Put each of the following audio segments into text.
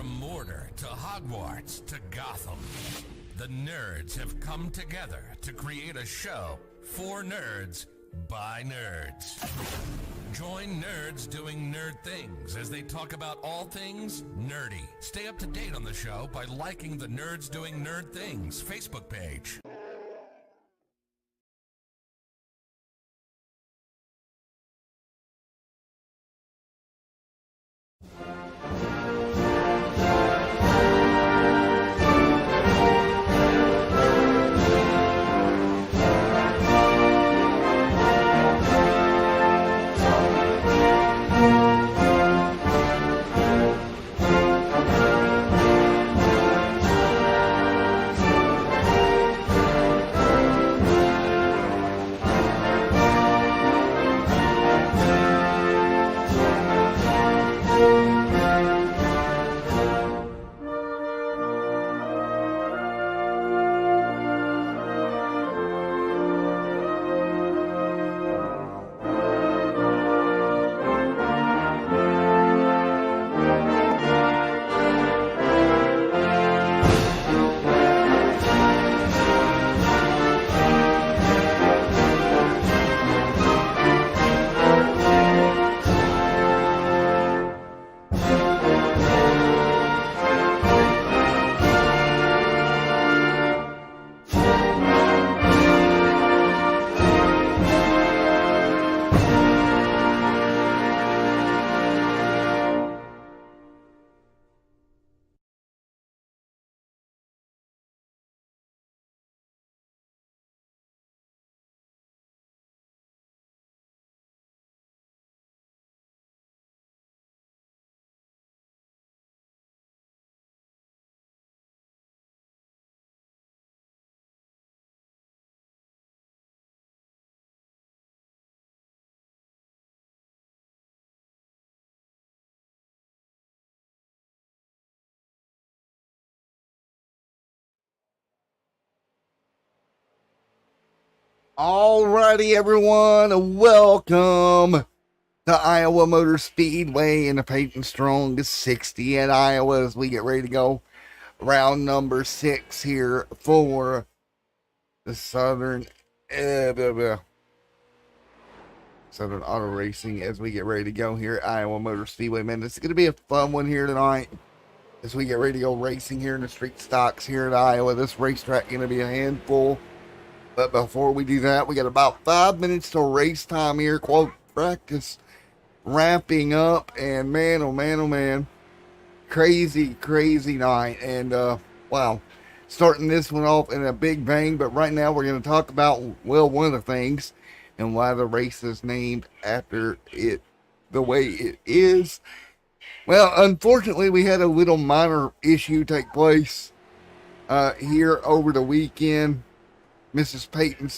From Mordor to Hogwarts to Gotham, the nerds have come together to create a show for nerds by nerds. Join nerds doing nerd things as they talk about all things nerdy. Stay up to date on the show by liking the Nerds Doing Nerd Things Facebook page. Alrighty, everyone, welcome to Iowa Motor Speedway in the Paityn Strong 60 at Iowa as we get ready to go round number 6 here for the Southern Auto Racing as we get ready to go here at Iowa Motor Speedway. Man, this is going to be a fun one here tonight as we get ready to go racing here in the street stocks here at Iowa. This racetrack going to be a handful. But before we do that, we got about 5 minutes till race time here. Quote practice wrapping up. And man, oh man, oh man. Crazy, crazy night. And wow. Starting this one off in a big bang. But right now we're going to talk about, well, one of the things and why the race is named after it the way it is. Well, unfortunately, we had a little minor issue take place here over the weekend. Mrs. Paityn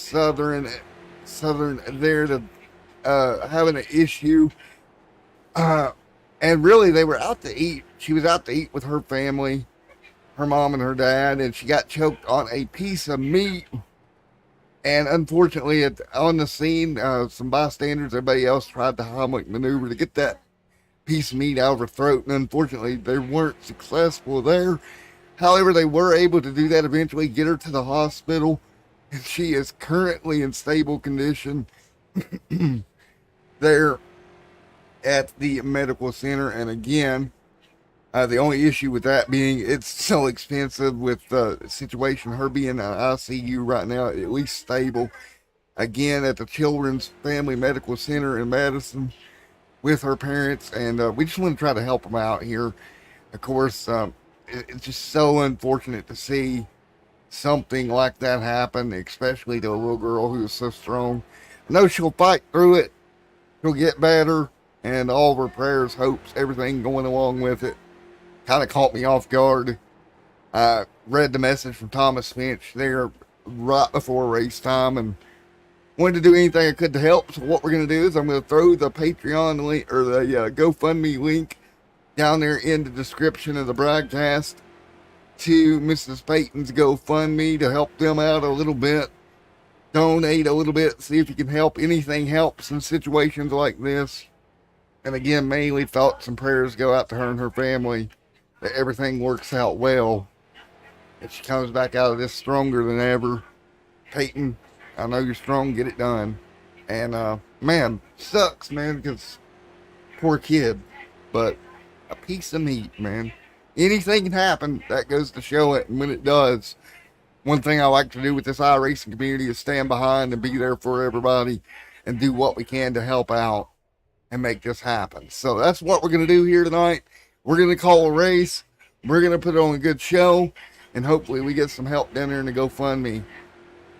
Southern there to having an issue. And really, they were out to eat. She was out to eat with her family, her mom and her dad, and she got choked on a piece of meat. And unfortunately, on the scene, some bystanders, everybody else tried to Heimlich maneuver to get that piece of meat out of her throat. And unfortunately, they weren't successful there. However, they were able to do that eventually, get her to the hospital. And she is currently in stable condition there at the medical center. And again, the only issue with that being it's so expensive with the situation, her being in ICU right now, at least stable. Again, at the Children's Family Medical Center in Madison with her parents. And we just want to try to help them out here. Of course, it's just so unfortunate to see something like that happen, especially to a little girl who is so strong. I know she'll fight through it. She'll get better, and all of her prayers, hopes, everything going along with it. Kind of caught me off guard. I read the message from Thomas Finch there right before race time and wanted to do anything I could to help. So what we're going to do is I'm going to throw the Patreon link or the GoFundMe link down there in the description of the broadcast to Mrs. Paityn's GoFundMe to help them out a little bit. Donate a little bit, see if you can help. Anything helps in situations like this. And again, mainly thoughts and prayers go out to her and her family. that everything works out well, and she comes back out of this stronger than ever. Paityn, I know you're strong. Get it done. And man, sucks, man, because poor kid, but a piece of meat, man. Anything can happen. That goes to show it, and when it does, one thing I like to do with this iRacing community is stand behind and be there for everybody and do what we can to help out and make this happen. So that's what we're going to do here tonight. We're going to call a race. We're going to put on a good show, and hopefully we get some help down there in the GoFundMe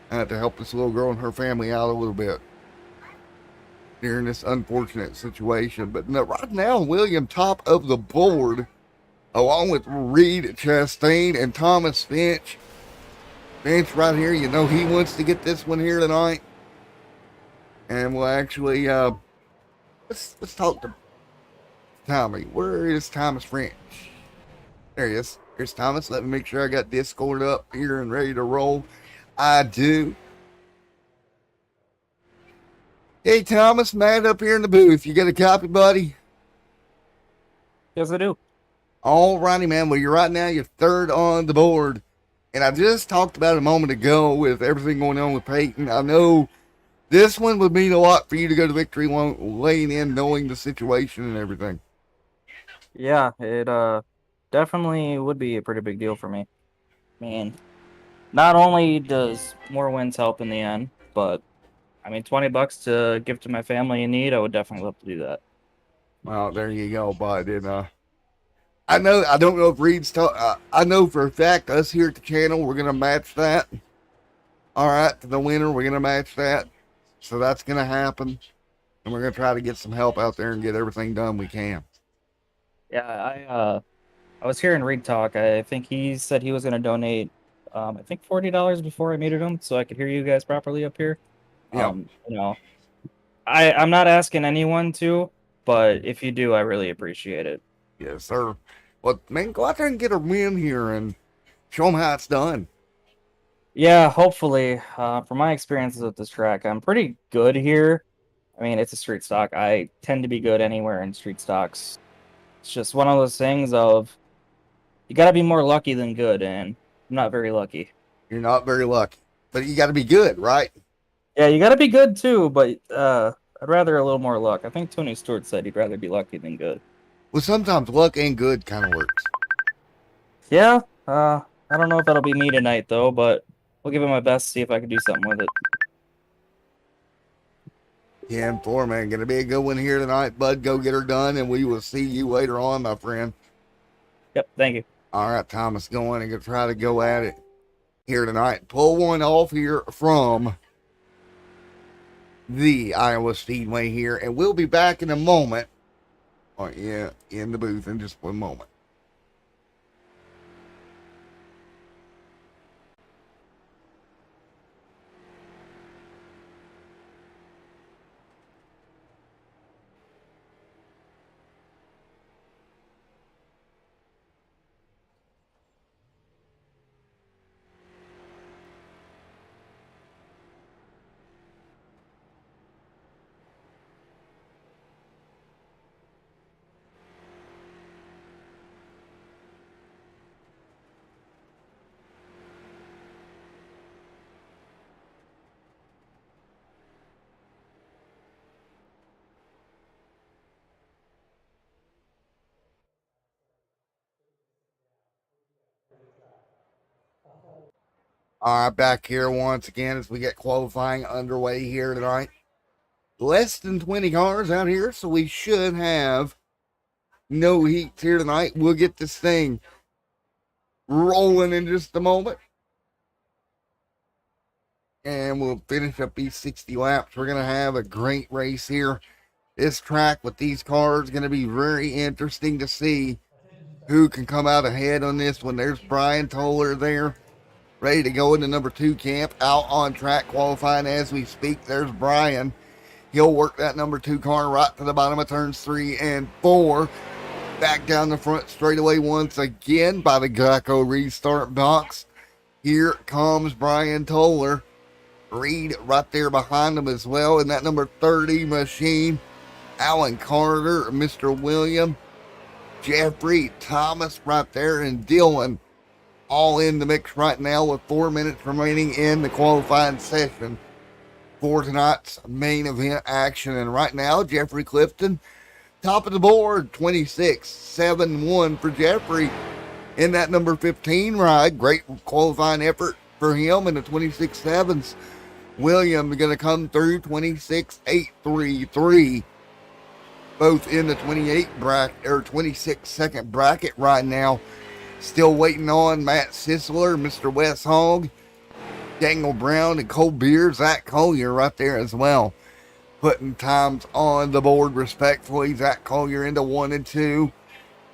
to help this little girl and her family out a little bit during this unfortunate situation. But no, right now, William top of the board, along with Reed Chastain and Thomas Finch. Finch right here, you know he wants to get this one here tonight. And we'll actually, let's talk to Tommy. Where is Thomas French? There he is. Here's Thomas. Let me make sure I got Discord up here and ready to roll. I do. Hey, Thomas, Matt up here in the booth. You got a copy, buddy? Yes, I do. All righty, man. Well, you're right now, you're third on the board. And I just talked about it a moment ago with everything going on with Paityn. I know this one would mean a lot for you to go to victory lane in, knowing the situation and everything. Yeah, it definitely would be a pretty big deal for me. I mean, not only does more wins help in the end, but I mean, $20 to give to my family in need, I would definitely love to do that. Well, there you go, bud. And I don't know if Reed's I know for a fact us here at the channel, we're gonna match that. All right, to the winner, we're gonna match that. So that's gonna happen, and we're gonna try to get some help out there and get everything done we can. Yeah, I was hearing Reed talk. I think he said he was gonna donate, I think $40 before I muted him, so I could hear you guys properly up here. Yeah. You know, I'm not asking anyone to, but if you do, I really appreciate it. Yes, sir. Well, man, go out there and get a win here and show them how it's done. Yeah, hopefully. From my experiences with this track, I'm pretty good here. I mean, it's a street stock. I tend to be good anywhere in street stocks. It's just one of those things of you got to be more lucky than good, and I'm not very lucky. You're not very lucky, but you got to be good, right? Yeah, you got to be good too, but I'd rather a little more luck. I think Tony Stewart said he'd rather be lucky than good. Well, sometimes luck and good kind of works. Yeah, I don't know if that'll be me tonight, though, but we'll give it my best, see if I can do something with it. Yeah, and 4, man. Gonna be a good one here tonight, bud. Go get her done, and we will see you later on, my friend. Yep, thank you. All right, Thomas, going and gonna try to go at it here tonight. Pull one off here from the Iowa Speedway here, and we'll be back in a moment. Oh, yeah, in the booth in just one moment. All right, back here once again as we get qualifying underway here tonight. Less than 20 cars out here, so we should have no heats here tonight. We'll get this thing rolling in just a moment. And we'll finish up these 60 laps. We're going to have a great race here. This track with these cars is going to be very interesting to see who can come out ahead on this one. There's Brian Toller there, ready to go into number 2 camp, out on track qualifying as we speak. There's Brian. He'll work that number 2 car right to the bottom of turns 3 and 4. Back down the front straightaway once again by the Geico restart box. Here comes Brian Toller. Reed right there behind him as well in that number 30 machine. Alan Carter, Mr. William. Jeffrey, Thomas right there, and Dylan all in the mix right now with 4 minutes remaining in the qualifying session for tonight's main event action. And right now, Jeffrey Clifton, top of the board, 26-7-1 for Jeffrey in that number 15 ride. Great qualifying effort for him in the 26-7s. William going to come through 26-8-3-3. Both in the 28 bracket or 26 second bracket right now. Still waiting on Matt Sisler, Mr. Wes Hogg, Daniel Brown, and Cole Beard, Zach Collier right there as well. Putting times on the board respectfully. Zach Collier into 1 and 2.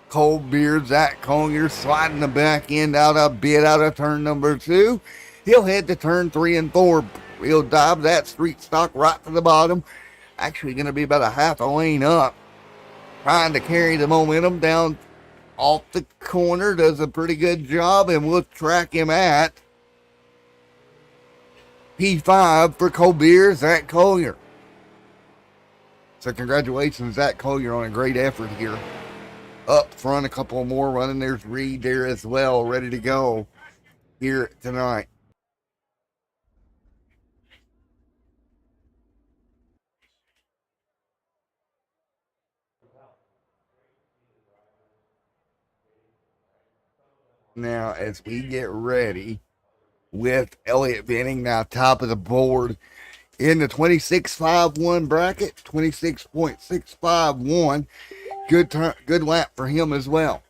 Cole Beard, Zach Collier sliding the back end out a bit out of turn number 2. He'll head to turn 3 and 4. He'll dive that street stock right to the bottom. Actually going to be about a half a lane up. Trying to carry the momentum down off the corner. Does a pretty good job, and we'll track him at P5 for Colbert, Zach Collier. So congratulations, Zach Collier, on a great effort here. Up front, a couple more running. There's Reed there as well, ready to go here tonight. Now, as we get ready with Elliott Venning now top of the board in the 26.51 bracket, 26.651. Good lap for him as well.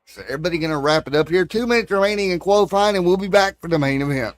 So everybody going to wrap it up here. 2 minutes remaining in qualifying, and we'll be back for the main event.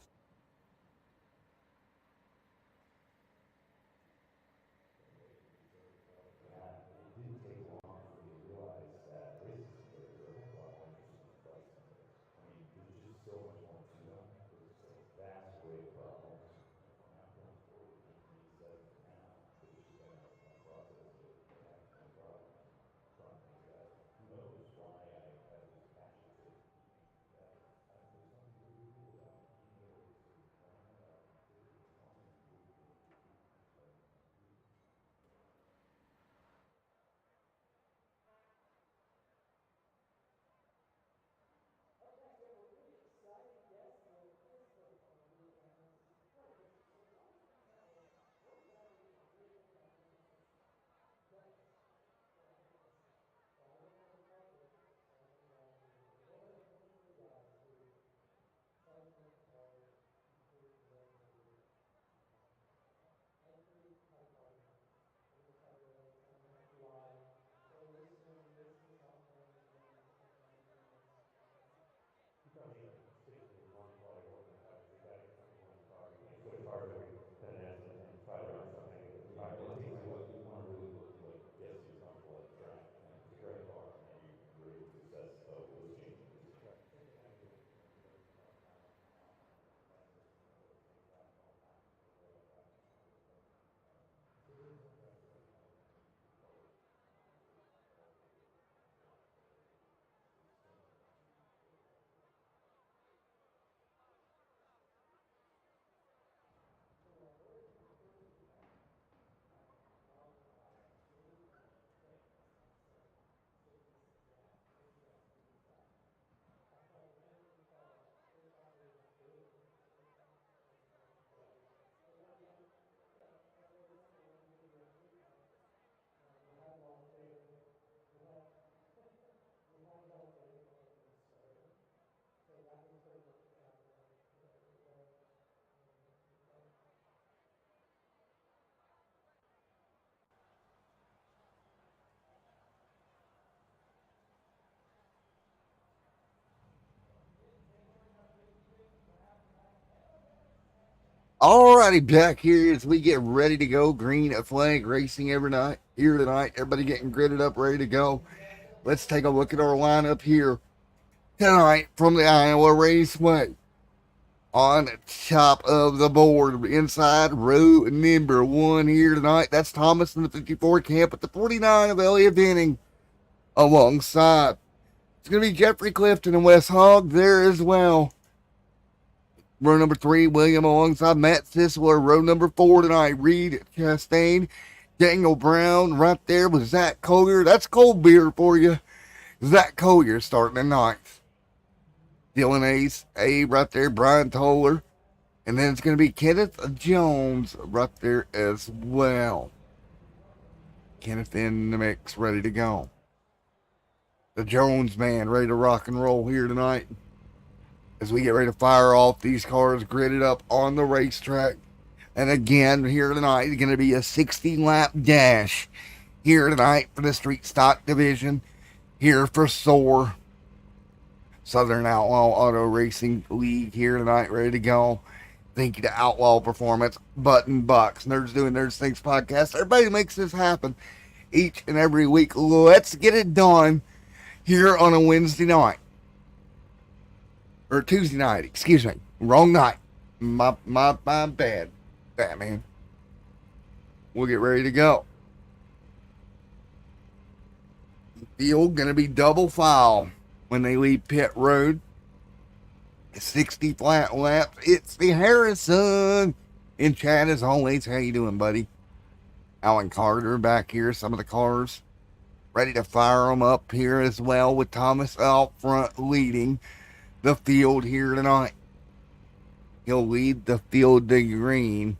Alrighty, back here as we get ready to go. Green flag racing every night here tonight. Everybody getting gridded up, ready to go. Let's take a look at our lineup here tonight from the Iowa Raceway. On top of the board, inside row number 1 here tonight. That's Thomas in the 54 camp with the 49 of Elliott Venning alongside. It's going to be Jeffrey Clifton and Wes Hogg there as well. Row number 3, William alongside Matt Sisler. Row number 4 tonight, Reed Chastain Daniel Brown right there with Zach Collier. That's cold beer for you. Zach Collier starting at ninth. Dylan Abe right there. Brian Toller. And then it's going to be Kenneth Jones right there as well. Kenneth in the mix, ready to go. The Jones man ready to rock and roll here tonight. As we get ready to fire off these cars gridded up on the racetrack. And again, here tonight is going to be a 60-lap dash here tonight for the Street Stock Division. Here for SOAR. Southern Outlaw Auto Racing League here tonight, ready to go. Thank you to Outlaw Performance, Button Bucks, Nerds Doing Nerds Things podcast. Everybody makes this happen each and every week. Let's get it done here on a Wednesday night. Or Tuesday night, excuse me. Wrong night. My bad. Batman. We'll get ready to go. Field gonna be double file when they leave pit road. 60 flat laps. It's the Harrison in chat as always. How you doing, buddy? Alan Carter back here. Some of the cars ready to fire them up here as well, with Thomas out front leading the field here tonight. He'll lead the field to green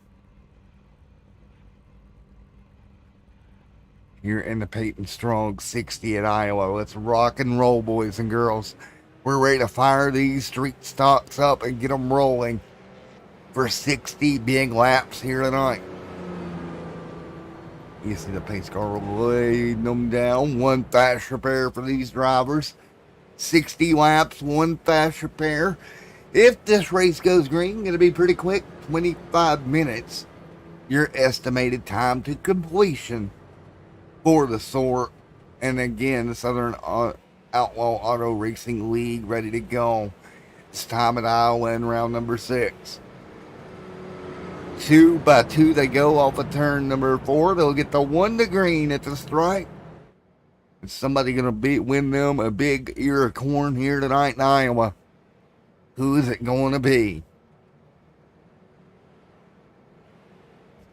here in the Paityn Strong 60 at Iowa. Let's rock and roll, boys and girls. We're ready to fire these street stocks up and get them rolling for 60 big laps here tonight. You see the pace car laying them down. One fast repair for these drivers. 60 laps, one fast repair. If this race goes green, going to be pretty quick. 25 minutes. Your estimated time to completion for the SOAR. And again, the Southern Outlaw Auto Racing League ready to go. It's time at Iowa in round number 6. 2 by 2 they go off of turn number 4. They'll get the 1 to green at the stripe. Is somebody going to win them a big ear of corn here tonight in Iowa? Who is it going to be?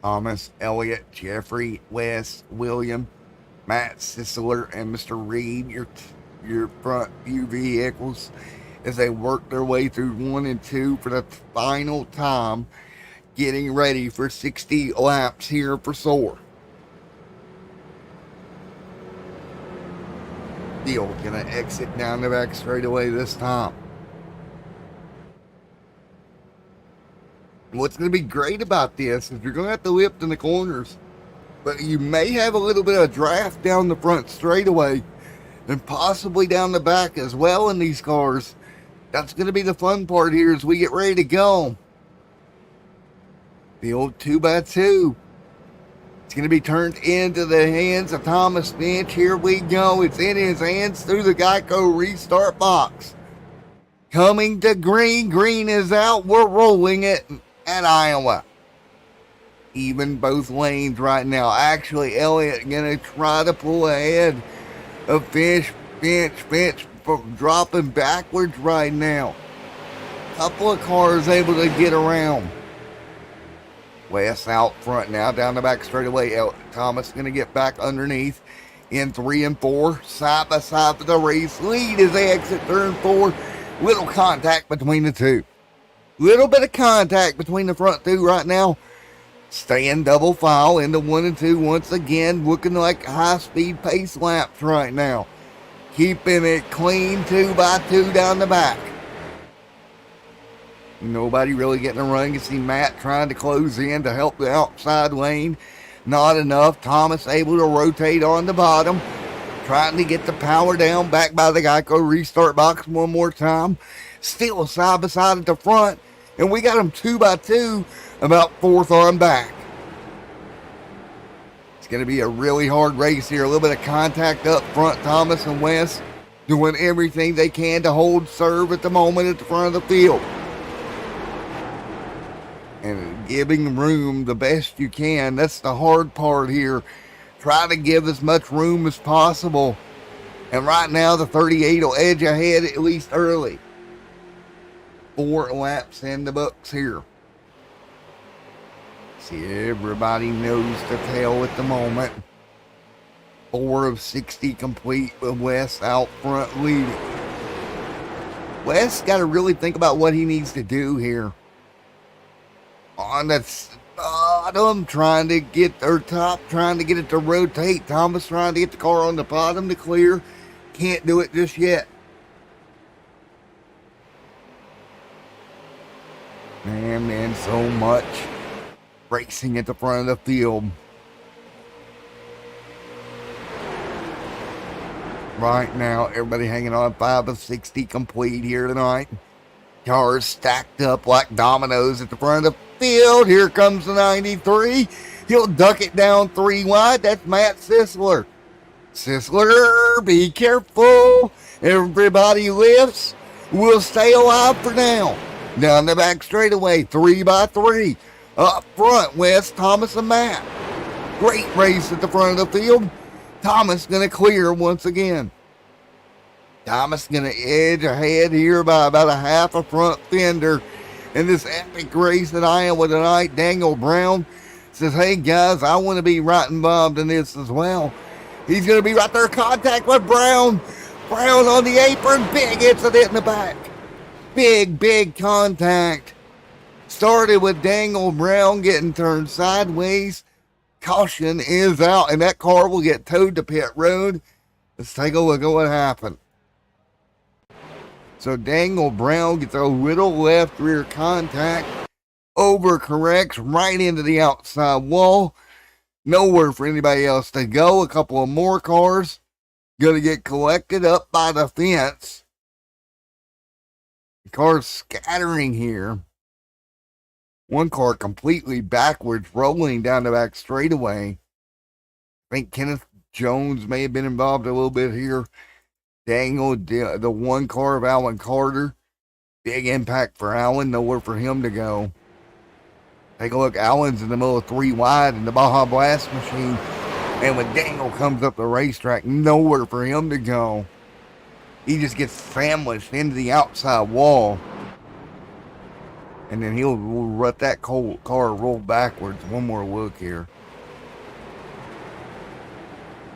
Thomas, Elliott, Jeffrey, Wes, William, Matt Sisler, and Mr. Reed, your front few vehicles, as they work their way through 1 and 2 for the final time, getting ready for 60 laps here for SOAR. Field gonna exit down the back straightaway this time. What's going to be great about this is you're going to have to lift in the corners, but you may have a little bit of draft down the front straightaway and possibly down the back as well in these cars. That's going to be the fun part here as we get ready to go. The old 2 by 2. It's going to be turned into the hands of Thomas Finch. Here we go. It's in his hands through the Geico restart box. Coming to green. Green is out. We're rolling it at Iowa. Even both lanes right now. Actually, Elliott going to try to pull ahead of Finch dropping backwards right now. Couple of cars able to get around. Wes out front now, down the back straightaway. Thomas going to get back underneath in 3 and 4. Side by side for the race lead as they exit turn 4. Little contact between the two. Little bit of contact between the front two right now. Staying double file into 1 and 2 once again. Looking like high-speed pace laps right now. Keeping it clean 2 by 2 down the back. Nobody really getting a run. You see Matt trying to close in to help the outside lane. Not enough. Thomas able to rotate on the bottom. Trying to get the power down. Back by the Geico restart box one more time. Still side by side at the front. And we got them 2 by 2 about 4th on back. It's going to be a really hard race here. A little bit of contact up front. Thomas and Wes doing everything they can to hold serve at the moment at the front of the field. And giving room the best you can. That's the hard part here. Try to give as much room as possible. And right now the 38 will edge ahead at least early. 4 laps in the books here. See, everybody knows the tale at the moment. 4 of 60 complete with Wes out front leading. Wes got to really think about what he needs to do here. On the bottom, trying to get it to rotate. Thomas trying to get the car on the bottom to clear. Can't do it just yet. Man, so much racing at the front of the field. Right now, everybody hanging on 5 of 60 complete here tonight. Cars stacked up like dominoes at the front of the field. Here comes the 93. He'll duck it down 3 wide. That's Matt Sisler. Sisler, be careful. Everybody lifts. We'll stay alive for now. Down the back straightaway, 3 by 3. Up front, Wes, Thomas, and Matt. Great race at the front of the field. Thomas going to clear once again. Thomas going to edge ahead here by about a half a front fender in this epic race at Iowa tonight. Daniel Brown says, hey guys, I want to be right involved in this as well. He's going to be right there in contact with Brown. Brown on the apron. Big incident in the back. Big contact. Started with Daniel Brown getting turned sideways. Caution is out, and that car will get towed to pit road. Let's take a look at what happened. So Daniel Brown gets a little left rear contact, overcorrects right into the outside wall. Nowhere for anybody else to go. A couple of more cars going to get collected up by the fence. The cars scattering here. One car completely backwards, rolling down the back straightaway. I think Kenneth Jones may have been involved a little bit here. Daniel, the one car of Alan Carter. Big impact for Alan. Nowhere for him to go. Take a look. Alan's in the middle of 3 wide in the Baja Blast machine. And when Daniel comes up the racetrack, nowhere for him to go. He just gets sandwiched into the outside wall. And then he'll let that car roll backwards. One more look here.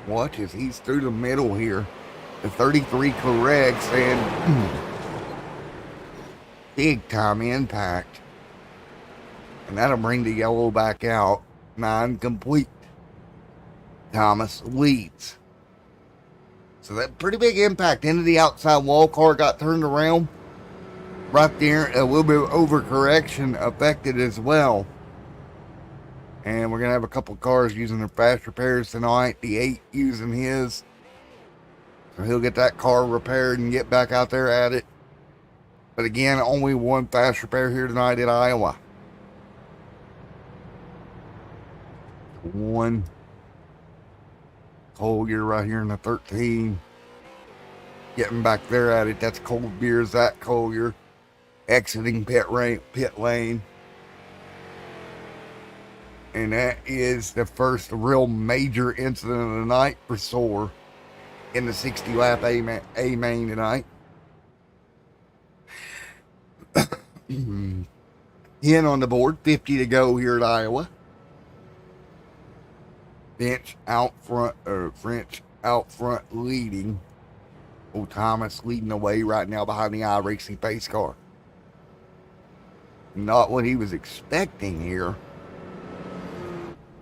Watch as he's through the middle here. The 33 corrects and big time impact. And that'll bring the yellow back out. 9 complete. Thomas leads. So that pretty big impact into the outside wall. Car got turned around. Right there, a little bit of overcorrection affected as well. And we're going to have a couple cars using their fast repairs tonight. The 8 using his. So he'll get that car repaired and get back out there at it. But again, only one fast repair here tonight at Iowa. One. Collier right here in the 13. Getting back there at it. That's Cold Beer, Zach Collier. Exiting pit lane. And that is the first real major incident of the night for Soar in the 60 lap A main tonight. 10 on the board, 50 to go here at Iowa. French out front leading. Oh, Thomas leading the way right now behind the iRacing pace car. Not what he was expecting here.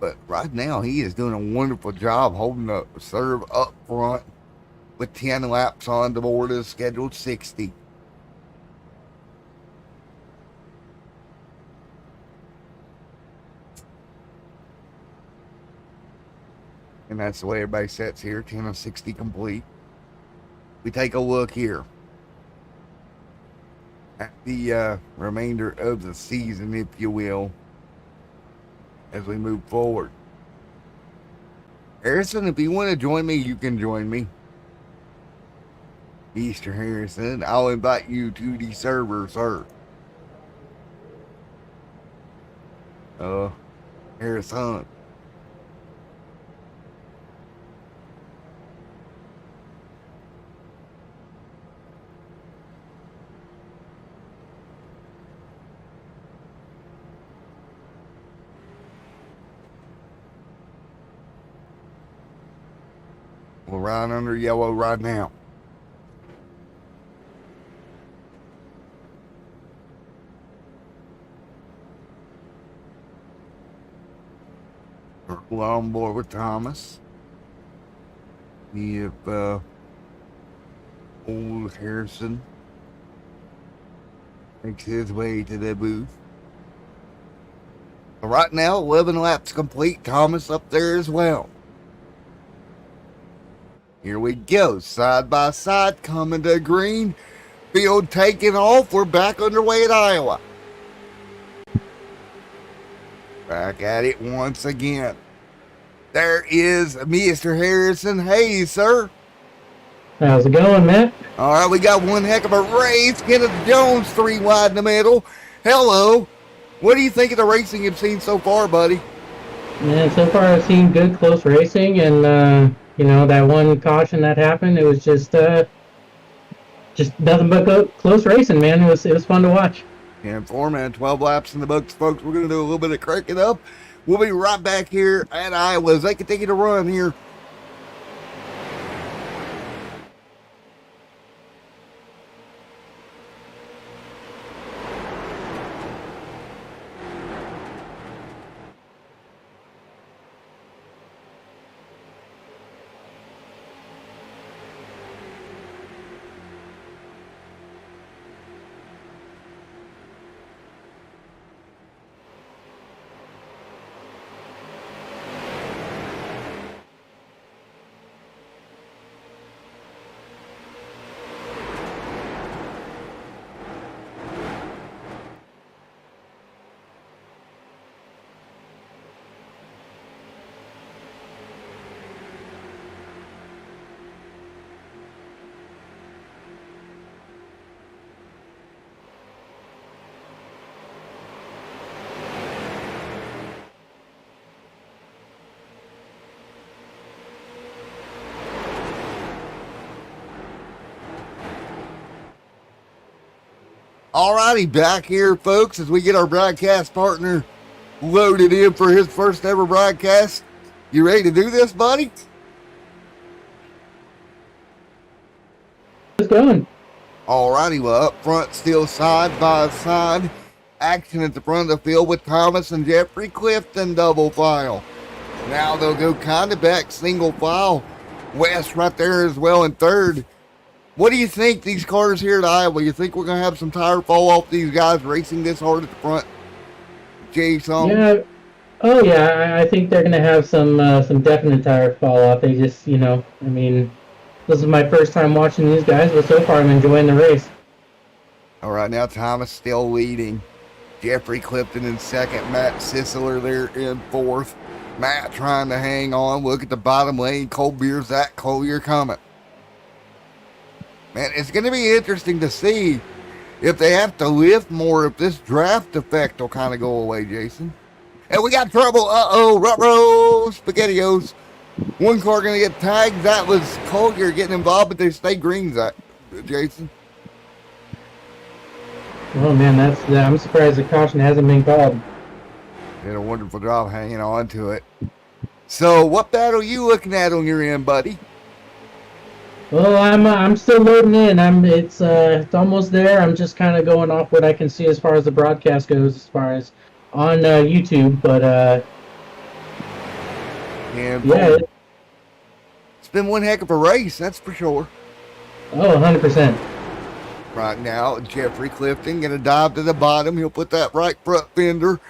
But right now, he is doing a wonderful job holding the serve up front with 10 laps on the board of scheduled 60. And that's the way everybody sets here. 10 of 60 complete. We take a look here at the remainder of the season, if you will, as we move forward. Harrison, if you want to join me, you can join me. Mr. Harrison, I'll invite you to the server, sir. Harrison. We're right under yellow right now. We're on board with Thomas. We have old Harrison makes his way to the booth. But right now, 11 laps complete. Thomas up there as well. Here we go, side by side, coming to green. Field taking off. We're back underway at Iowa. Back at it once again. There is Mr. Harrison. Hey, sir. How's it going, Matt? All right, we got one heck of a race. Kenneth Jones, 3 wide in the middle. Hello. What do you think of the racing you've seen so far, buddy? Yeah, so far I've seen good, close racing, and that one caution that happened, it was just nothing but close racing, man. It was fun to watch. And 4 minutes, 12 laps in the books, folks. We're going to do a little bit of cranking up. We'll be right back here at Iowa as they continue to run here. Alrighty, back here, folks, as we get our broadcast partner loaded in for his first ever broadcast. You ready to do this, buddy? It's going. Alrighty, well, up front, still side by side. Action at the front of the field with Thomas and Jeffrey Clifton double file. Now they'll go kind of back single file. West right there as well in third. What do you think, these cars here at Iowa? You think we're going to have some tire fall off these guys racing this hard at the front? Jason? Yeah. Oh, yeah. I think they're going to have some definite tire fall off. They just, this is my first time watching these guys, but so far I'm enjoying the race. All right, now Thomas still leading. Jeffrey Clifton in second. Matt Sisler there in fourth. Matt trying to hang on. Look at the bottom lane. Cole Beer, Zach Collier coming. Man, it's going to be interesting to see if they have to lift more, if this draft effect will kind of go away, Jason. And we got trouble. Uh-oh, ruh-roh, SpaghettiOs. One car going to get tagged. That was Collier getting involved, but they stay green, Zach, Jason. Oh, man, I'm surprised the caution hasn't been called. Did a wonderful job hanging on to it. So, what battle are you looking at on your end, buddy? Well, I'm still loading in. It's almost there. I'm just kind of going off what I can see as far as the broadcast goes, as far as on YouTube. But yeah, it's been one heck of a race, that's for sure. Oh, 100%. Right now, Jeffrey Clifton gonna dive to the bottom. He'll put that right front fender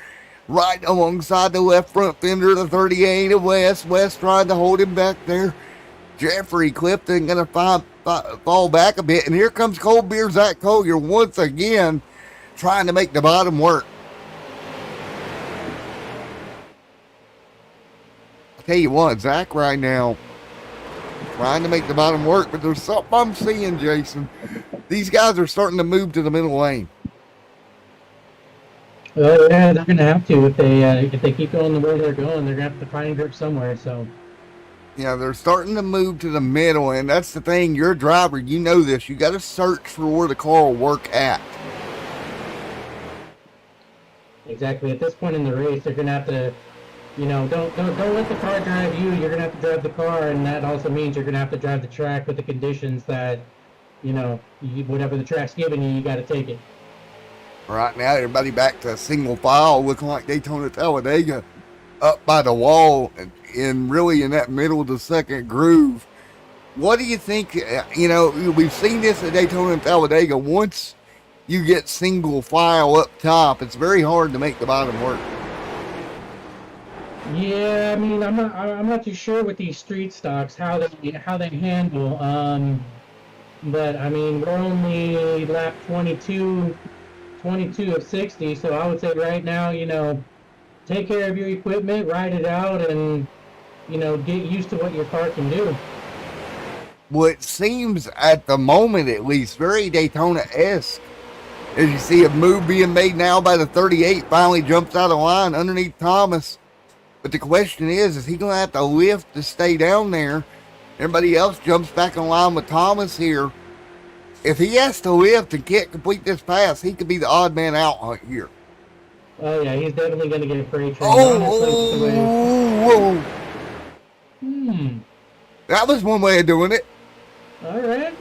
right alongside the left front fender of the 38 of West. West trying to hold him back there. Jeffrey Clifton going to fall back a bit. And here comes Cold Beer Zach Collier once again trying to make the bottom work. I'll tell you what, Zach right now trying to make the bottom work. But there's something I'm seeing, Jason. These guys are starting to move to the middle lane. Well, yeah, they're going to have to. If they keep going the way they're going, they're going to have to find grip somewhere. So. Yeah, they're starting to move to the middle, and that's the thing. You're a driver, you know this. You got to search for where the car will work at. Exactly. At this point in the race, they're going to have to Don't let the car drive you. You're gonna have to drive the car, and that also means you're gonna have to drive the track with the conditions that, whatever the track's giving you, you got to take it. Right now, everybody back to single file, looking like Daytona Talladega, up by the wall, and really in that middle of the second groove. What do you think? We've seen this at Daytona and Talladega. Once you get single file up top, it's very hard to make the bottom work. Yeah, I mean, I'm not too sure with these street stocks how they handle. But I mean, we're only lap 22 of 60, so I would say right now, take care of your equipment, ride it out, and get used to what your car can do. Well, it seems at the moment, at least, very Daytona-esque. As you see a move being made now by the 38, finally jumps out of line underneath Thomas. But the question is he going to have to lift to stay down there? Everybody else jumps back in line with Thomas here. If he has to lift and can't complete this pass, he could be the odd man out here. Oh, yeah, he's definitely going to get a freight train. Whoa. That was one way of doing it. All right.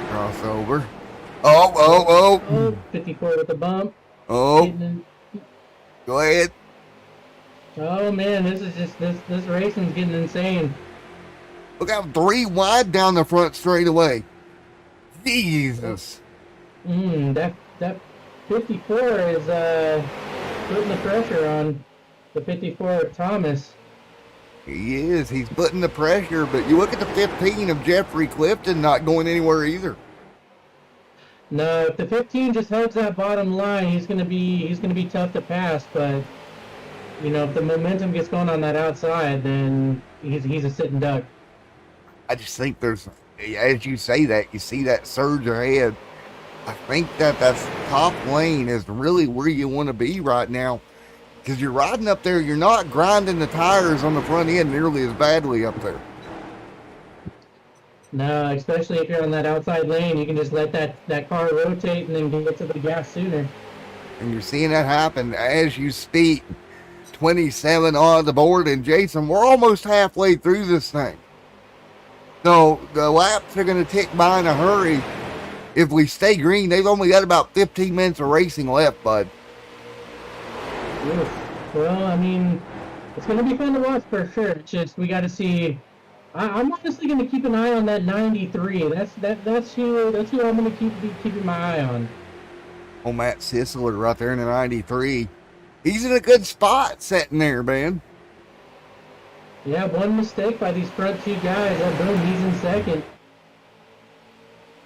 Crossover. Oh. 54 with the bump. Oh. Go ahead. Oh, man, this racing's getting insane. Look out, 3 wide down the front straightaway. Jesus. That 54 is putting the pressure on the 54 Thomas. He is. He's putting the pressure, but you look at the 15 of Jeffrey Clifton not going anywhere either. No, if the 15 just holds that bottom line, he's gonna be tough to pass. But if the momentum gets going on that outside, then he's a sitting duck. I just think there's, as you say that, you see that surge ahead. I think that top lane is really where you want to be right now. Because you're riding up there, you're not grinding the tires on the front end nearly as badly up there. No, especially if you're on that outside lane, you can just let that car rotate and then get to the gas sooner. And you're seeing that happen as you speak. 27 on the board, and Jason, we're almost halfway through this thing. So the laps are going to tick by in a hurry. If we stay green, they've only got about 15 minutes of racing left, bud. Well, I mean, it's going to be fun to watch for sure. It's just we got to see. I'm honestly going to keep an eye on that 93. That's who I'm going to be keeping my eye on. Oh, Matt Sisler right there in the 93. He's in a good spot sitting there, man. Yeah, one mistake by these front two guys, and boom, he's in second.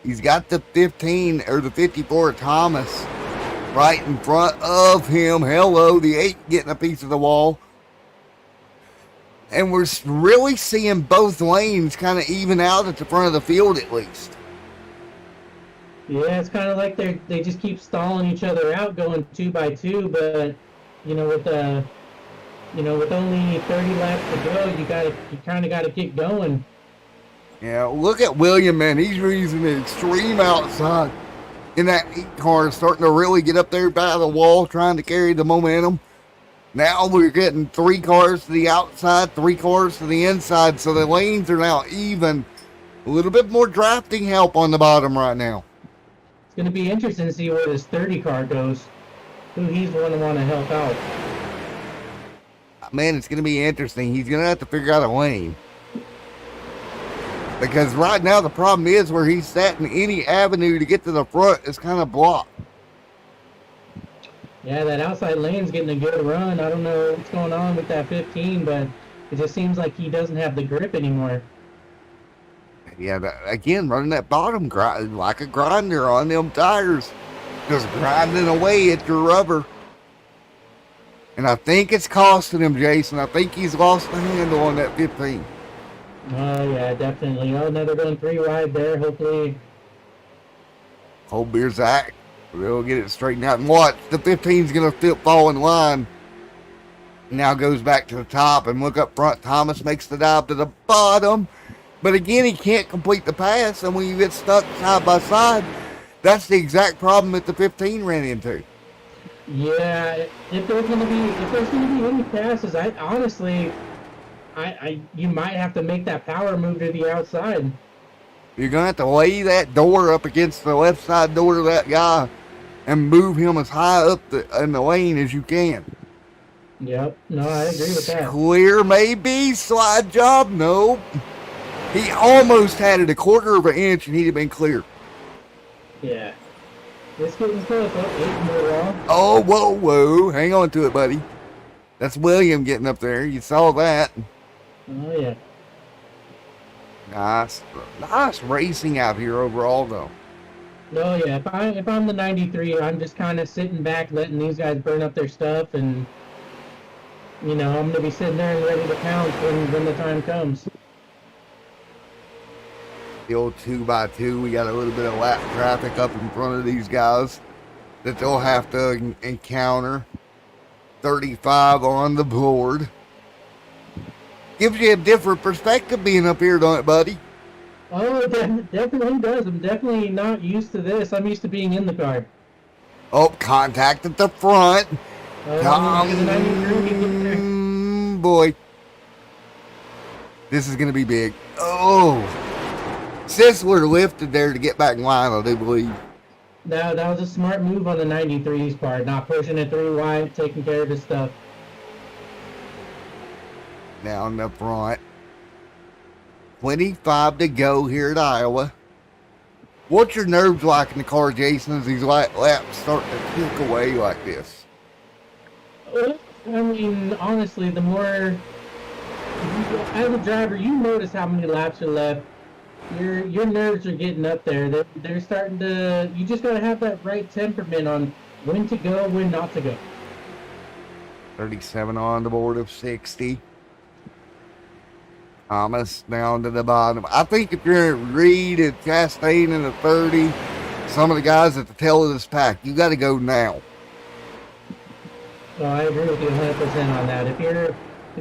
He's got the 15 or the 54 Thomas right in front of him. Hello, the 8 getting a piece of the wall. And we're really seeing both lanes kind of even out at the front of the field at least. Yeah, it's kind of like they just keep stalling each other out, going 2 by 2. But with only 30 laps to go, you kind of got to get going. Yeah, look at William, man. He's using the extreme outside in that 8 car, starting to really get up there by the wall, trying to carry the momentum. Now we're getting 3 cars to the outside, 3 cars to the inside, so the lanes are now even. A little bit more drafting help on the bottom right now. It's going to be interesting to see where this 30 car goes, who he's going to want to help out. Man, it's going to be interesting. He's going to have to figure out a lane. Because right now the problem is where he's sat in any avenue to get to the front is kind of blocked. Yeah, that outside lane's getting a good run. I don't know what's going on with that 15, but it just seems like he doesn't have the grip anymore. Yeah, again, running that bottom grind like a grinder on them tires. Just grinding away at your rubber. And I think it's costing him, Jason. I think he's lost the handle on that 15. Oh, yeah, definitely. Oh, another going 3 wide there, hopefully. Hold beer, Zach. We'll get it straightened out. And watch, the 15's going to fall in line. Now goes back to the top and look up front. Thomas makes the dive to the bottom. But again, he can't complete the pass. And when you get stuck side by side, that's the exact problem that the 15 ran into. Yeah, if there's gonna be any passes, I honestly, you might have to make that power move to the outside. You're going to have to lay that door up against the left side door of that guy and move him as high up in the lane as you can. Yep. No, I agree with that. Clear, maybe. Slide job. Nope. He almost had it a quarter of an inch and he'd have been clear. Yeah. It's getting close. Oh, 8 more wrong. Oh, whoa, whoa. Hang on to it, buddy. That's William getting up there. You saw that. Oh, yeah. Nice racing out here overall, though. No, yeah. If I'm the 93, I'm just kind of sitting back, letting these guys burn up their stuff, and I'm gonna be sitting there and ready to pounce when the time comes. The old 2x2, we got a little bit of lap traffic up in front of these guys that they'll have to encounter. 35 on the board. Gives you a different perspective being up here, don't it, buddy? Oh, it definitely does. I'm definitely not used to this. I'm used to being in the car. Oh, contact at the front. Boy. This is going to be big. Oh. Sisler lifted there to get back in line, I do believe. That was a smart move on the 93's part, not pushing it through wide, taking care of his stuff. Down the front. 25 to go here at Iowa. What's your nerves like in the car, Jason, as these laps start to tick away like this? Well, I mean, honestly, the more... As a driver, you notice how many laps are left. Your nerves are getting up there. They're starting to... You just got to have that right temperament on when to go, when not to go. 37 on the board of 60. Thomas down to the bottom. I think if you're at Reed and Chastain in the 30, some of the guys at the tail of this pack, you got to go now. Well, I agree with you 100% on that. If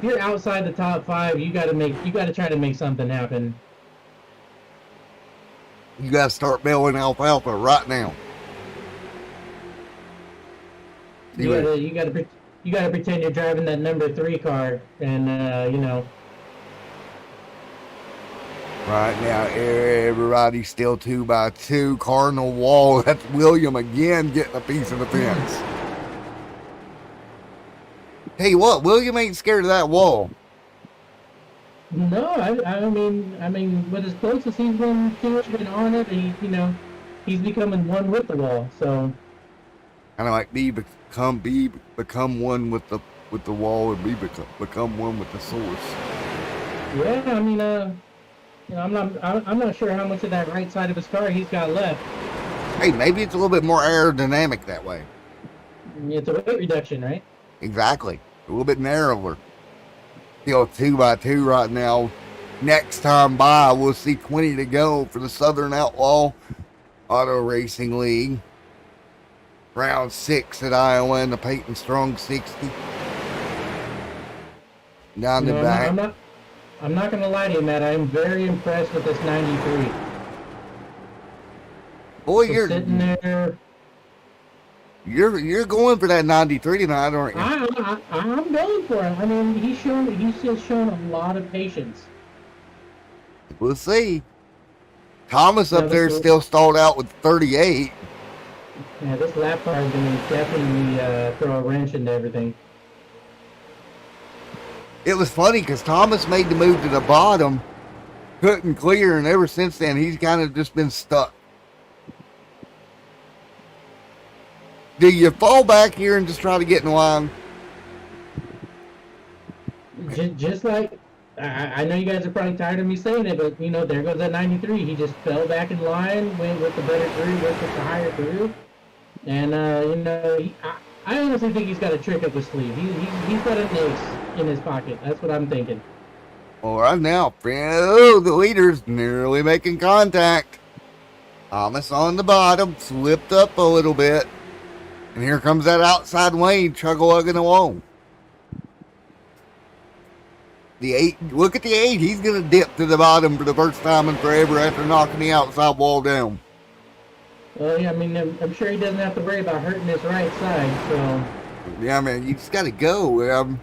you're outside the top 5, you got to try to make something happen. You got to start bailing alfalfa right now. You got to pretend you're driving that number 3 car, and Right now, everybody's still 2x2. Cardinal wall. That's William again getting a piece of the fence. Tell you what, William ain't scared of that wall. No, I mean, with as close as he's been to it and on it, he's becoming one with the wall. So Kind of like become one with the wall, and become one with the source. yeah, I mean, I'm not sure how much of that right side of his car he's got left. Hey, maybe it's a little bit more aerodynamic that way. It's a weight reduction, right? Exactly. A little bit narrower. Still 2x2 right now. Next time by, we'll see 20 to go for the Southern Outlaw Auto Racing League. Round 6 at Iowa in the Paityn Strong 60. Down the back. I'm not going to lie to you, Matt. I'm very impressed with this 93. Boy, so you're sitting there. You're going for that 93 tonight, aren't you? I'm going for it. I mean, he's just shown a lot of patience. We'll see. Thomas up there still stalled out with 38. Yeah, this lap car is going to definitely throw a wrench into everything. It was funny because Thomas made the move to the bottom, couldn't clear, and ever since then he's kind of just been stuck. Do you fall back here and just try to get in line? Just like, I know you guys are probably tired of me saying it, but, there goes that 93. He just fell back in line, went with the better crew, went with the higher crew. And, I honestly think he's got a trick up his sleeve. He's got an ace in his pocket. That's what I'm thinking. All right now, the leader's nearly making contact. Thomas on the bottom, slipped up a little bit. And here comes that outside lane, chug-a-lugging along. The 8, look at the 8. He's going to dip to the bottom for the first time in forever after knocking the outside wall down. Well, yeah, I mean, I'm sure he doesn't have to worry about hurting his right side, so. Yeah, man, you just got to go.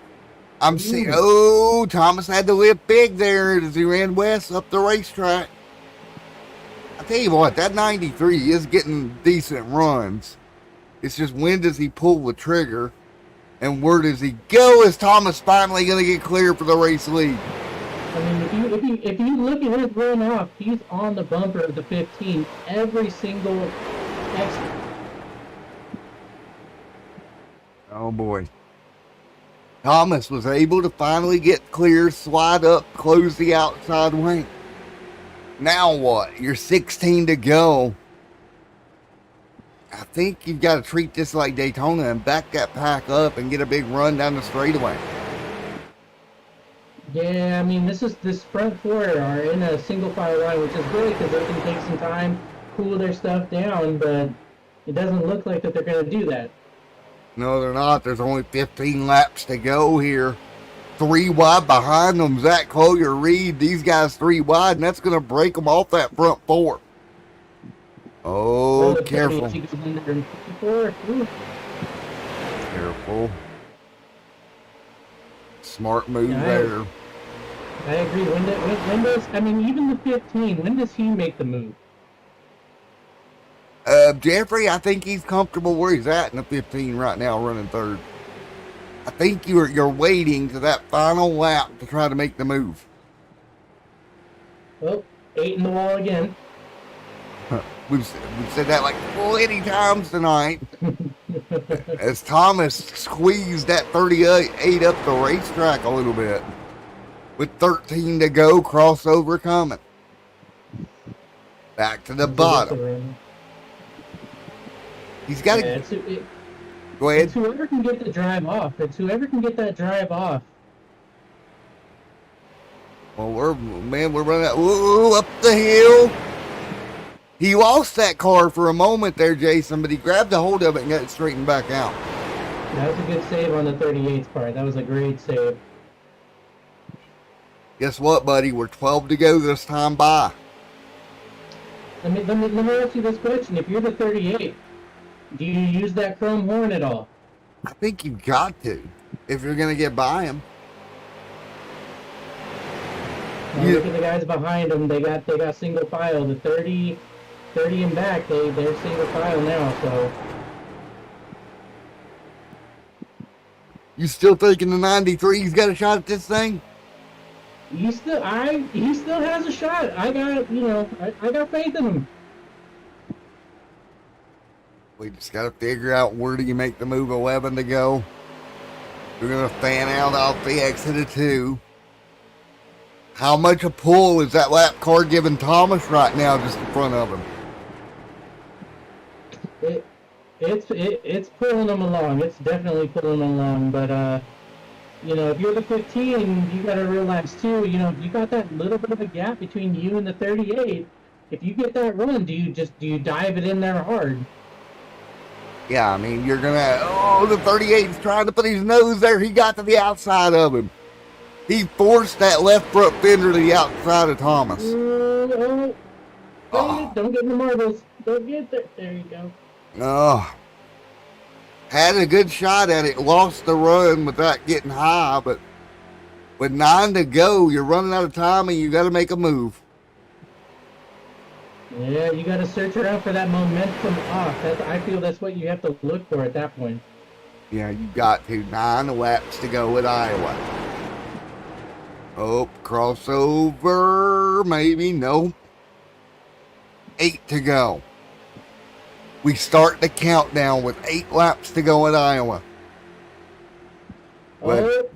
I'm seeing. Ooh. Oh, Thomas had to lift big there as he ran west up the racetrack. I tell you what, that 93 is getting decent runs. It's just when does he pull the trigger, and where does he go? Is Thomas finally going to get clear for the race lead? I mean, if you look at his run off, he's on the bumper of the 15 every single exit. Oh boy. Thomas was able to finally get clear, slide up, close the outside wing. Now what? You're 16 to go. I think you've got to treat this like Daytona and back that pack up and get a big run down the straightaway. Yeah, I mean, this front four are in a single file line, which is good because they can take some time, cool their stuff down, but it doesn't look like that they're going to do that. No, they're not. There's only 15 laps to go here. 3 wide behind them. Zach Collier, Reed, these guys 3 wide, and that's going to break them off that front four. Oh, careful. Careful. Smart move there. I agree. When does, I mean, even the 15, when does he make the move? Jeffrey, I think he's comfortable where he's at in the 15 right now, running third. I think you're waiting to that final lap to try to make the move. Well, 8 in the wall again. We've said that like 20 times tonight. As Thomas squeezed that 38 up the racetrack a little bit. With 13 to go, crossover coming. Back to the bottom. He's got to... Go ahead. It's whoever can get the drive off. It's whoever can get that drive off. Well, we're running out. Ooh, up the hill. He lost that car for a moment there, Jason, but he grabbed a hold of it and got it straightened back out. That was a good save on the 38's part. That was a great save. Guess what, buddy? We're 12 to go this time by. Let me ask you this question. If you're the 38, do you use that chrome horn at all? I think you've got to, if you're going to get by him. Now, look at the guys behind them. They got single file. The 30 and back, they're single file now. So you still thinking the 93's got a shot at this thing? he still has a shot. I got faith in him. We just got to figure out where do you make the move 11 to go. We're going to fan out off the exit of 2. How much a pull is that lap car giving Thomas right now just in front of him? It's pulling them along. It's definitely pulling them along. But if you're the 15, you got to realize too. You got that little bit of a gap between you and the 38. If you get that run, do you dive it in there hard? Yeah, I mean, you're going to... the 38's trying to put his nose there. He got to the outside of him. He forced that left front fender to the outside of Thomas. Don't get in the marbles. Don't get there. There you go. Had a good shot at it. Lost the run without getting high, but with 9 to go, you're running out of time and you got to make a move. Yeah, you got to search around for that momentum off. I feel that's what you have to look for at that point. Yeah, you got to. 9 laps to go at Iowa. Oh, crossover. Maybe. No. 8 to go. We start the countdown with 8 laps to go at Iowa. Oh.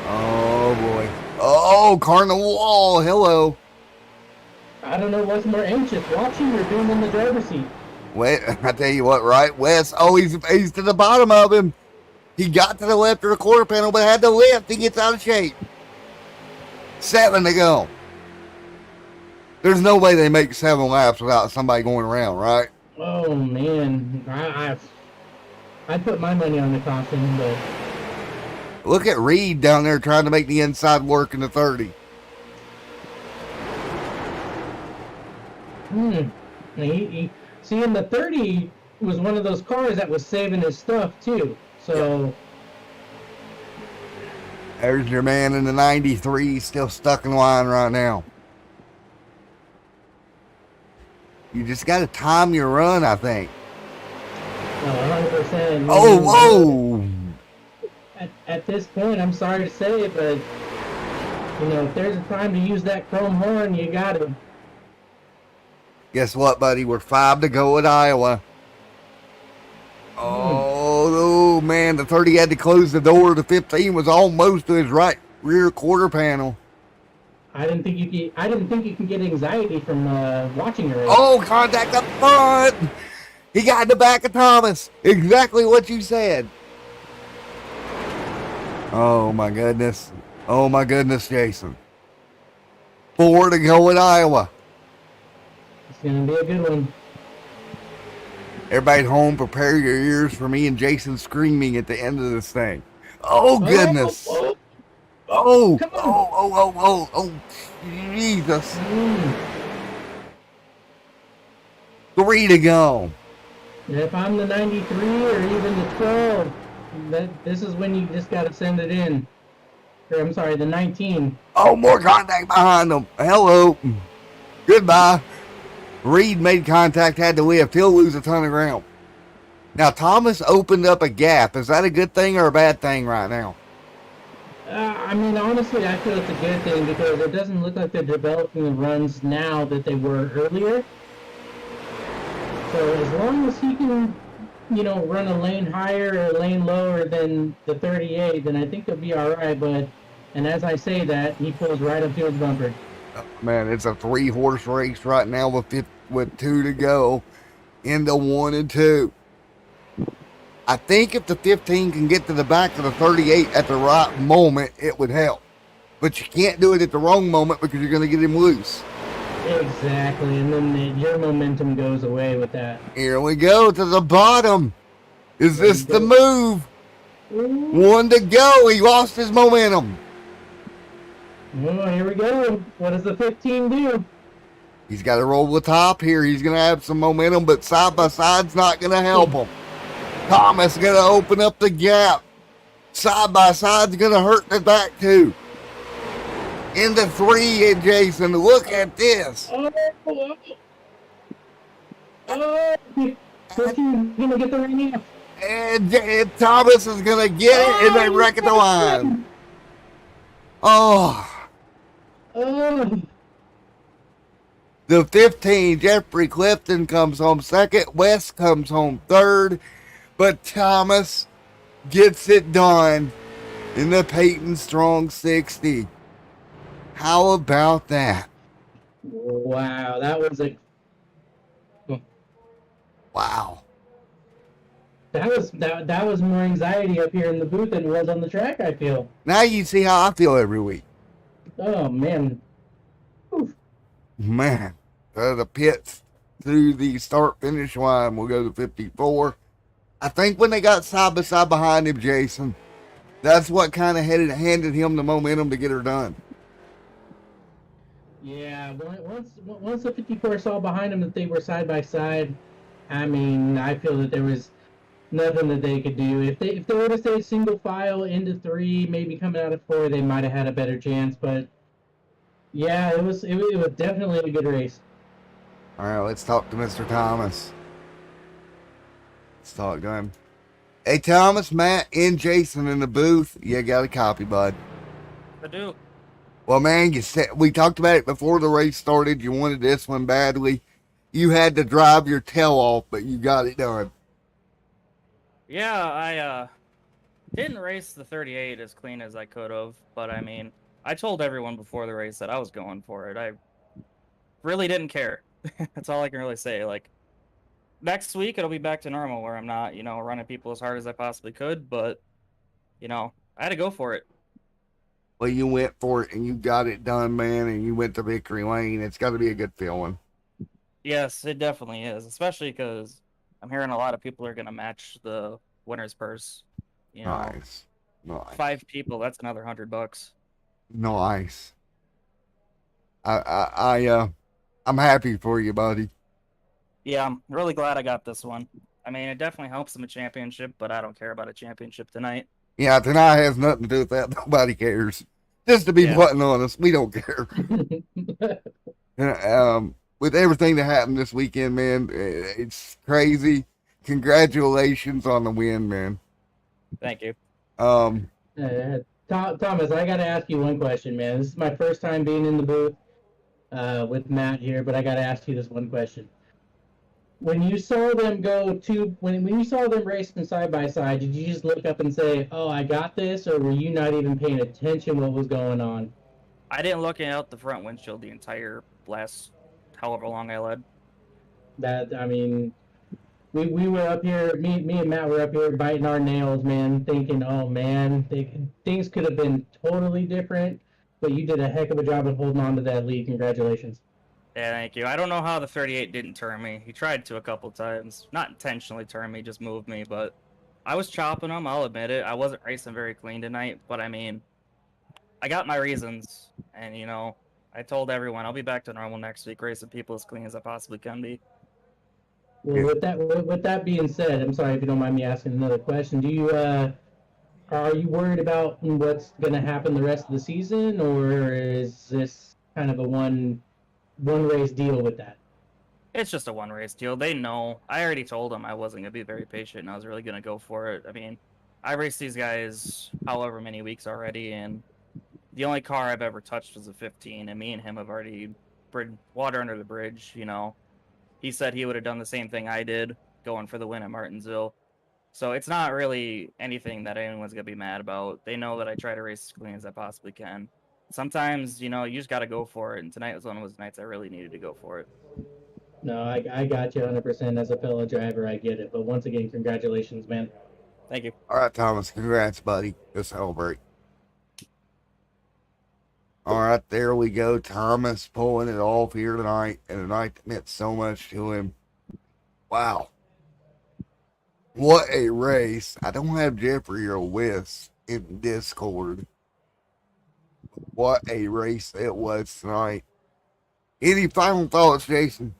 Oh, boy. Oh, Carnival. Hello. I don't know what's more anxious, watching or being in the driver's seat. Wait, I tell you what, right? Wes, he's to the bottom of him. He got to the left of the quarter panel, but had to lift. He gets out of shape. 7 to go. There's no way they make 7 laps without somebody going around, right? Oh, man. I put my money on the caution, but... Look at Reed down there trying to make the inside work in the 30. Hmm. See, in the 30 was one of those cars that was saving his stuff too. Yep. So There's your man in the 93, still stuck in line right now. You just got to time your run, I think. 100%. Oh, whoa! At this point, I'm sorry to say, but if there's a time to use that chrome horn, you got to. Guess what, buddy? We're 5 to go at Iowa. Oh, man, the 30 had to close the door. The 15 was almost to his right rear quarter panel. I didn't think you can get anxiety from watching a race. Oh, contact up front! He got in the back of Thomas. Exactly what you said. Oh, my goodness. Oh, my goodness, Jason. 4 to go at Iowa. It's going to be a good one. Everybody at home, prepare your ears for me and Jason screaming at the end of this thing. Oh, goodness. Oh, Jesus. 3 to go. If I'm the 93 or even the 12, this is when you just got to send it in. Or I'm sorry, the 19. Oh, more contact behind them. Hello. Goodbye. Reed made contact, had to lift. He'll lose a ton of ground. Now, Thomas opened up a gap. Is that a good thing or a bad thing right now? I mean, honestly, I feel it's a good thing because it doesn't look like they're developing the runs now that they were earlier. So as long as he can, run a lane higher or a lane lower than the 38, then I think he'll be all right. And as I say that, he pulls right up to his bumper. Oh, man, it's a 3-horse race right now with 2 to go into 1 and 2. I think if the 15 can get to the back of the 38 at the right moment, it would help. But you can't do it at the wrong moment because you're going to get him loose. Exactly, and then your momentum goes away with that. Here we go to the bottom. Is this the move? 1 to go. He lost his momentum. Oh, here we go. What does the 15 do? He's got to roll the top here. He's going to have some momentum, but side by side's not going to help him. Thomas going to open up the gap. Side by side's going to hurt the back too. Into 3, and Jason, look at this. Gonna get the ring off. And Thomas is going to get it, and they wreck at the line. Oh. The 15, Jeffrey Clifton comes home second. West comes home third. But Thomas gets it done in the Paityn Strong 60. How about that? Wow, that was Wow. That was more anxiety up here in the booth than it was on the track, I feel. Now you see how I feel every week. Oh, man. Oof. Man, the pits through the start-finish line will go to 54. I think when they got side by side behind him, Jason, that's what kind of handed him the momentum to get her done. Yeah, once the 54 saw behind him that they were side by side, I mean, I feel that there was nothing that they could do. If they would have stayed single file into 3, maybe coming out of 4, they might have had a better chance. But yeah, it was definitely a good race. All right, let's talk to Mr. Thomas. Let's talk to him. Hey, Thomas, Matt, and Jason in the booth. You got a copy, bud? I do. Well, man, we talked about it before the race started. You wanted this one badly. You had to drive your tail off, but you got it done. Yeah, I didn't race the 38 as clean as I could have, but I mean, I told everyone before the race that I was going for it. I really didn't care. That's all I can really say. Like, next week it'll be back to normal where I'm not, running people as hard as I possibly could, but, I had to go for it. Well, you went for it and you got it done, man, and you went to victory lane. It's got to be a good feeling. Yes, it definitely is, especially because I'm hearing a lot of people are going to match the winner's purse. Nice. 5 people, that's another $100. Nice. I I'm happy for you, buddy. Yeah, I'm really glad I got this one. I mean, it definitely helps in a championship, but I don't care about a championship tonight. Yeah, tonight has nothing to do with that. Nobody cares. Just to be Yeah. blunt and honest, we don't care. With everything that happened this weekend, man, it's crazy. Congratulations on the win, man. Thank you. Thomas, I got to ask you one question, man. This is my first time being in the booth with Matt here, but I got to ask you this one question. When you saw them when you saw them racing side by side, did you just look up and say, "Oh, I got this," or were you not even paying attention what was going on? I didn't look out the front windshield the entire last however long I led. I mean, we were up here, me and Matt were up here biting our nails, man, thinking, oh man, things could have been totally different, but you did a heck of a job of holding on to that lead. Congratulations. Yeah, thank you. I don't know how the 38 didn't turn me. He tried to a couple times. Not intentionally turn me, just moved me, but I was chopping him, I'll admit it. I wasn't racing very clean tonight, but I mean, I got my reasons, and you know, I told everyone I'll be back to normal next week, racing people as clean as I possibly can be. Well, with that being said, I'm sorry if you don't mind me asking another question. Are you worried about what's going to happen the rest of the season, or is this kind of a one race deal with that? It's just a one race deal. They know. I already told them I wasn't gonna be very patient and I was really gonna go for it. I mean, I raced these guys however many weeks already, and the only car I've ever touched was a 15, and me and him have already water under the bridge. You know, he said he would have done the same thing I did, going for the win at Martinsville. So it's not really anything that anyone's gonna be mad about. They know that I try to race as clean as I possibly can. Sometimes, you know, you just gotta go for it, and tonight was one of those nights I really needed to go for it. No, I got you 100% as a fellow driver. I get it. But once again, congratulations, man. Thank you. All right, Thomas, congrats, buddy. Go celebrate. All right, there we go. Thomas pulling it off here tonight, and a night that meant so much to him. Wow. What a race. I don't have Jeffrey or Wes in Discord. What a race it was tonight. Any final thoughts, Jason?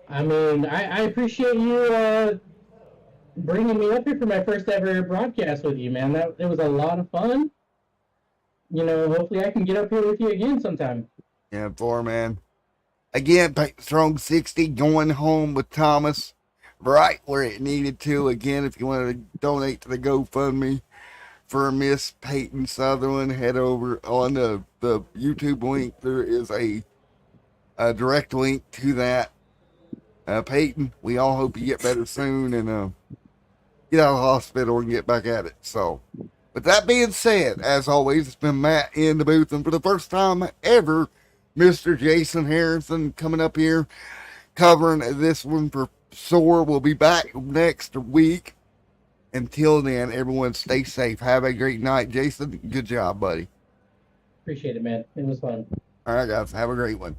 I mean, I appreciate you bringing me up here for my first ever broadcast with you, man. It was a lot of fun. You know, hopefully I can get up here with you again sometime. Yeah, man. Again, Strong 60 going home with Thomas right where it needed to. Again, if you want to donate to the GoFundMe for Miss Paityn Sutherland, head over on the YouTube link. There is a direct link to that. Paityn, we all hope you get better soon and get out of the hospital and get back at it. So, with that being said, as always, it's been Matt in the booth, and for the first time ever, Mr. Jason Harrison coming up here covering this one for SOAR. We'll be back next week. Until then, everyone stay safe. Have a great night. Jason, good job, buddy. Appreciate it, man. It was fun. All right, guys. Have a great one.